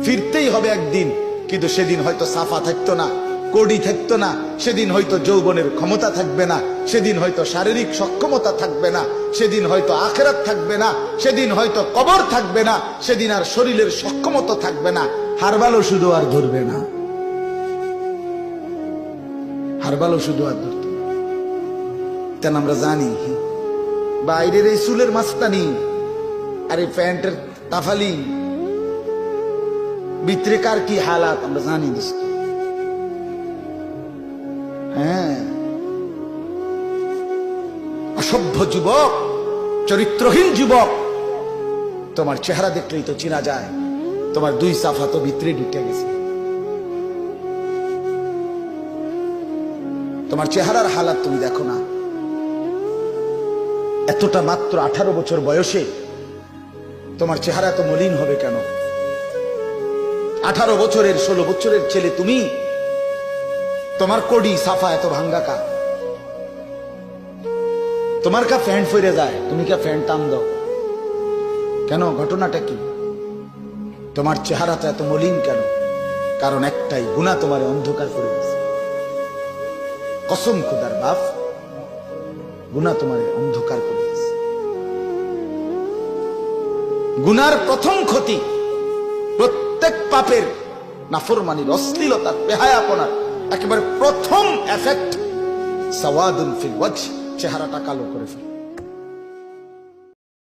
ফিরতেই হবে একদিন, কিন্তু সেদিন হয়তো সাফা থাকতো না, কোডি থাকতো না, সেদিন হয়তো যৌবনের ক্ষমতা থাকবে না, সেদিন হয়তো শারীরিক সক্ষমতা থাকবে না, সেদিন হয়তো আখিরাত থাকবে না, সেদিন হয়তো কবর থাকবে না, সেদিন আর শরীরের সক্ষমতা থাকবে না। হারবালো শুধু আর ধরবে না, হারবালো শুধু আর ধরতো না। তেন আমরা জানি বাইরের এই চুলের মাস্তানি আর এই প্যান্টের তাফালি, ভিতরে কার কি হালাত আমরা জানি দোস্ত। হ্যাঁ, অসভ্য যুবক, চরিত্রহীন যুবক, তোমার চেহারা দেখলেই তো চেনা যায় তোমার দুই সাফা তো ভিতরে ঢুকে গেছে। তোমার চেহারার হালাত তুমি দেখো না। এতটা মাত্র 18 বছর বয়সে তোমার চেহারা এত মলিন হবে কেন? 18 বছরের 16 বছরের ছেলে তুমি, তোমার কোডি সাফা এত ভাঙ্গা কা? তোমার কা ফ্যান্ট ফিরে যায়, তুমি কা ফ্যান্ট টান দাও কেন? ঘটনাটা কি? তোমার চেহারাটা এত মলিন কেন? কারণ একটাই, গুনাহ তোমার অন্ধকার করে দিয়েছে। কসম খুদার বাপ, গুনাহ তোমার অন্ধকার করে দিয়েছে। গুনার প্রথম ক্ষতি, প্রত্যেক পাপের, নাফরমানির, অশ্লীলতার, বেহায়াপনার একেবারে প্রথম এফেক্ট সাওয়াদুন ফিল ওয়াজহ, চেহারাটা কালো করে ফেলে।